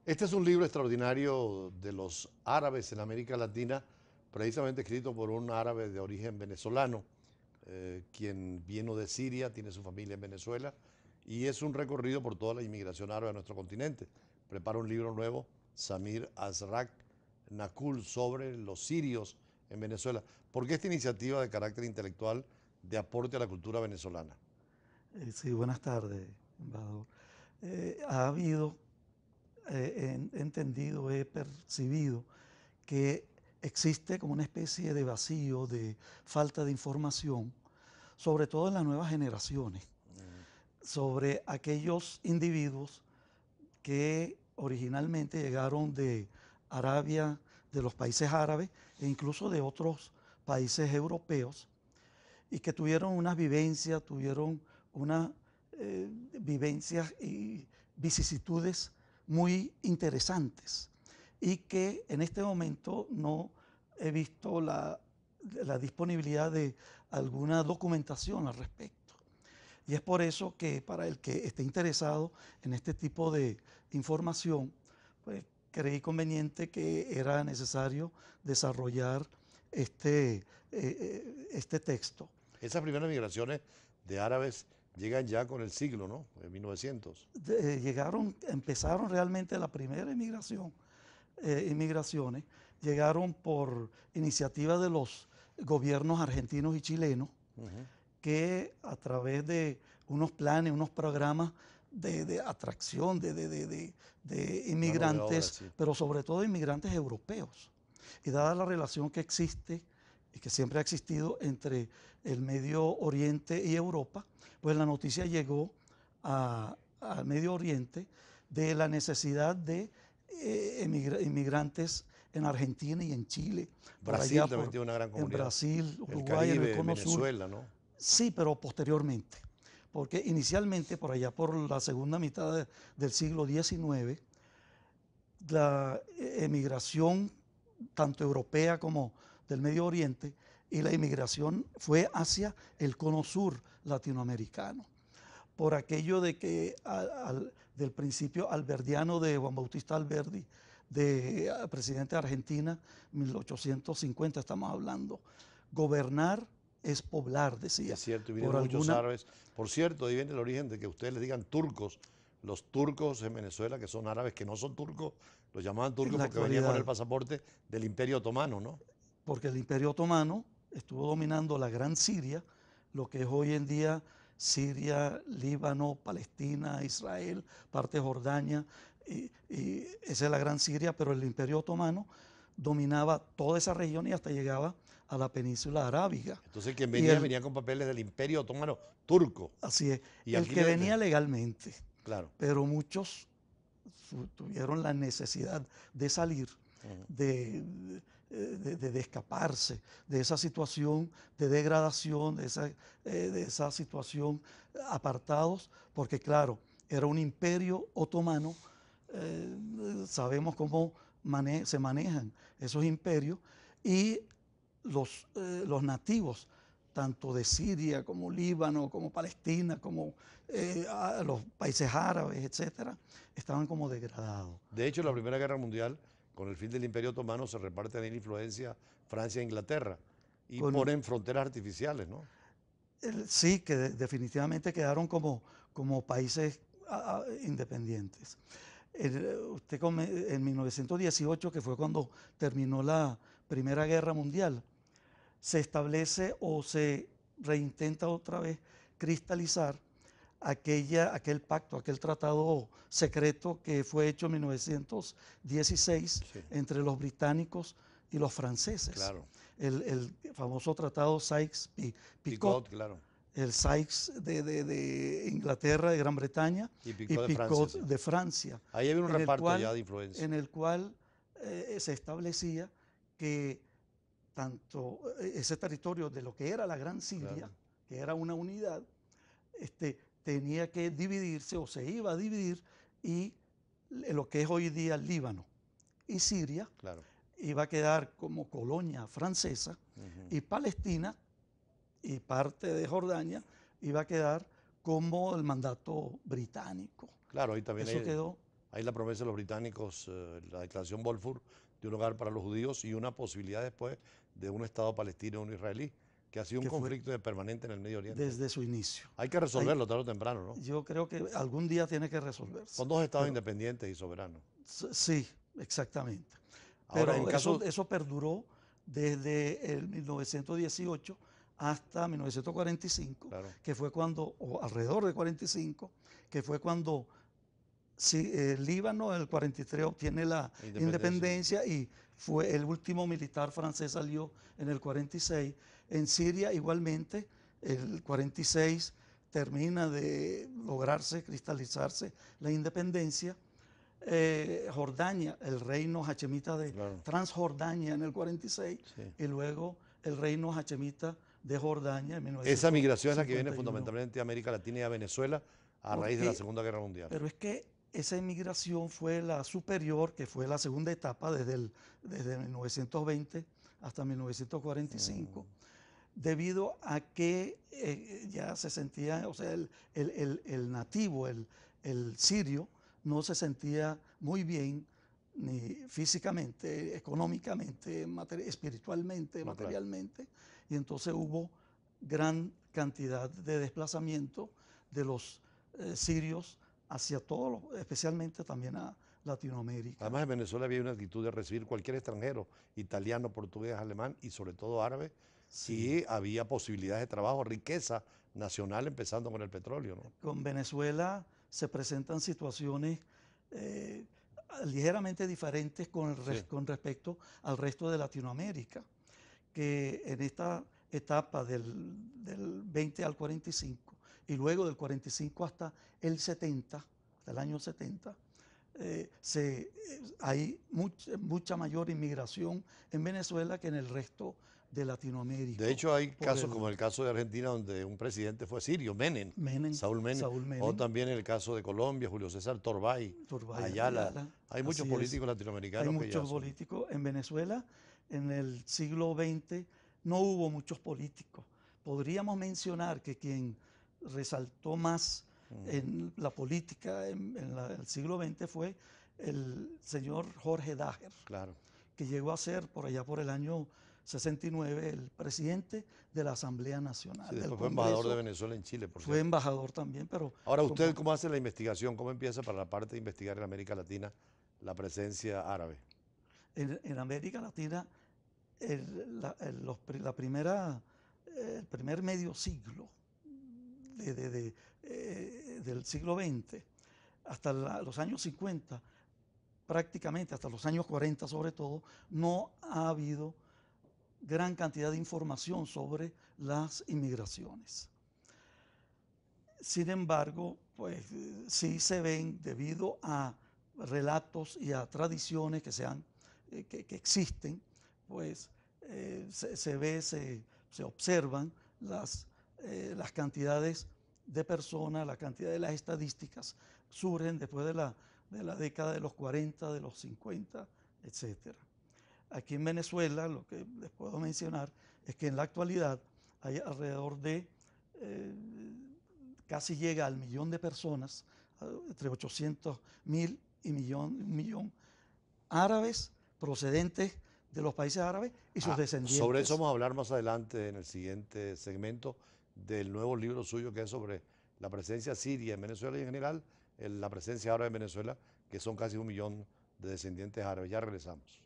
Este es un libro extraordinario de los árabes en América Latina, precisamente escrito por un árabe de origen venezolano, quien vino de Siria, tiene su familia en Venezuela, y es un recorrido por toda la inmigración árabe a nuestro continente. Prepara un libro nuevo, Samir Azrak Nakul, sobre los sirios en Venezuela. ¿Por qué esta iniciativa de carácter intelectual de aporte a la cultura venezolana? Sí, buenas tardes, embajador. Ha habido, he entendido, he percibido que existe como una especie de vacío, de falta de información, sobre todo en las nuevas generaciones, sobre aquellos individuos que originalmente llegaron de Arabia, de los países árabes e incluso de otros países europeos y que tuvieron unas vivencias, tuvieron unas vivencias y vicisitudes muy interesantes y que en este momento no he visto la disponibilidad de alguna documentación al respecto. Y es por eso que para el que esté interesado en este tipo de información, pues creí conveniente que era necesario desarrollar este texto. Esas primeras migraciones de árabes llegan ya con el siglo, ¿no? En 1900. Empezaron realmente la primera inmigraciones, llegaron por iniciativa de los gobiernos argentinos y chilenos, que a través de unos planes, unos programas de atracción de Mano de obra, inmigrantes, sí. pero sobre todo inmigrantes europeos. Y dada la relación que existe y que siempre ha existido entre el Medio Oriente y Europa, pues la noticia llegó al Medio Oriente de la necesidad de inmigrantes en Argentina y en Chile, por allá Brasil también tiene una gran en comunidad. Brasil, El Uruguay, en el Caribe, Cono Sur. Venezuela, ¿no? Sí, pero posteriormente, porque inicialmente por allá por la segunda mitad del siglo XIX, la emigración tanto europea como del Medio Oriente y la inmigración fue hacia el cono sur latinoamericano. Por aquello de que del principio alberdiano de Juan Bautista Alberdi, de presidente de Argentina, 1850 estamos hablando, gobernar es poblar, decía, Es cierto, y por vinieron muchos alguna, árabes. Por cierto, ahí viene el origen de que ustedes les digan turcos. Los turcos en Venezuela, que son árabes, que no son turcos, los llamaban en turcos la porque venían con el actualidad, pasaporte del Imperio Otomano, ¿no? porque el Imperio Otomano estuvo dominando la Gran Siria, lo que es hoy en día Siria, Líbano, Palestina, Israel, parte de Jordania, y esa es la Gran Siria, pero el Imperio Otomano dominaba toda esa región y hasta llegaba a la península arábiga. Entonces quien Y venía, el, venía con papeles del Imperio Otomano turco. así es, Y el aquí que venía legalmente, claro. pero muchos tuvieron la necesidad de salir, de escaparse de esa situación de degradación, de esa situación apartados, porque claro, era un imperio otomano, sabemos cómo se manejan esos imperios, y los nativos tanto de Siria como Líbano, como Palestina, como los países árabes, etcétera, estaban como degradados. De hecho, la Primera Guerra Mundial, con el fin del Imperio Otomano, se reparte ahí la influencia Francia e Inglaterra y Con, ponen fronteras artificiales, ¿no? sí, que definitivamente quedaron como países independientes. Usted en 1918, que fue cuando terminó la Primera Guerra Mundial, se establece o se reintenta otra vez cristalizar aquel pacto, aquel tratado secreto que fue hecho en 1916 Sí, entre los británicos y los franceses. claro. El famoso tratado Picot, Sykes-Picot, claro. el Sykes de Inglaterra, de Gran Bretaña, Y y Picot de Francia, Picot sí. de Francia, Ahí había un en el reparto ya cual, de influencia. en el cual se establecía que tanto ese territorio de lo que era la Gran Siria, Claro, que era una unidad, tenía que dividirse o se iba a dividir, y lo que es hoy día Líbano y Siria claro. iba a quedar como colonia francesa, y Palestina y parte de Jordania iba a quedar como el mandato británico. Claro, ahí también Eso hay quedó hay la promesa de los británicos, la declaración Balfour, de un hogar para los judíos y una posibilidad después de un Estado palestino y uno israelí, que ha sido un que fue conflicto permanente en el Medio Oriente. desde su inicio. Hay que resolverlo tarde o temprano, ¿no? Yo creo que algún día tiene que resolverse. Son dos estados independientes y soberanos. Sí, exactamente. Ahora, Pero eso perduró desde el 1918 hasta 1945, claro, que fue cuando, o alrededor de 45, que fue cuando el Líbano en el 43 obtiene la independencia y fue el último militar francés salió en el 46. En Siria igualmente, el 46 termina de lograrse, cristalizarse la independencia. Jordania, el reino hachemita de Transjordania en el 46 y luego el reino hachemita de Jordania en 1951. Esa migración es la que viene fundamentalmente de América Latina y a Venezuela a raíz de la Segunda Guerra Mundial. Pero es que esa inmigración fue la superior, que fue la segunda etapa desde 1920 hasta 1945, debido a que ya se sentía, o sea, el nativo, el sirio, no se sentía muy bien ni físicamente, económicamente, espiritualmente, materialmente, y entonces hubo gran cantidad de desplazamiento de los sirios hacia todos, especialmente también a Latinoamérica. Además, en Venezuela había una actitud de recibir cualquier extranjero, italiano, portugués, alemán y sobre todo árabe, y había posibilidades de trabajo, riqueza nacional, empezando con el petróleo, ¿no? Con Venezuela se presentan situaciones ligeramente diferentes con respecto al resto de Latinoamérica, que en esta etapa del 20 al 45 y luego del 45 hasta el 70, hasta el año 70, hay mucha mayor inmigración en Venezuela que en el resto de Latinoamérica. De hecho, hay casos como el caso de Argentina, donde un presidente fue sirio, Saúl Menem. O también el caso de Colombia, Julio César Torbay, Ayala. Hay muchos políticos latinoamericanos. Hay muchos políticos. En Venezuela, en el siglo XX, no hubo muchos políticos. Podríamos mencionar que quien resaltó más en la política en el siglo XX fue el señor Jorge Dager, que llegó a ser por allá por el año 69 el presidente de la Asamblea Nacional. Sí, después fue embajador de Venezuela en Chile, por cierto. Fue embajador también, pero... Ahora, ¿usted cómo hace la investigación? ¿Cómo empieza para la parte de investigar en América Latina la presencia árabe? En América Latina, el primer medio siglo del siglo XX, hasta los años 50, prácticamente hasta los años 40 sobre todo, no ha habido gran cantidad de información sobre las inmigraciones. Sin embargo, pues sí se ven, debido a relatos y a tradiciones que existen, pues se observan las cantidades de personas, la cantidad de las estadísticas surgen después de la década de los 40, de los 50, etc. Aquí en Venezuela, lo que les puedo mencionar es que en la actualidad hay alrededor de, casi llega al 1.000.000 de personas, entre 800.000 y 1.000.000 árabes procedentes de los países árabes y sus descendientes. Sobre eso vamos a hablar más adelante en el siguiente segmento del nuevo libro suyo, que es sobre la presencia siria en Venezuela y en general la presencia árabe en Venezuela, que son casi 1.000.000 de descendientes árabes. Ya regresamos.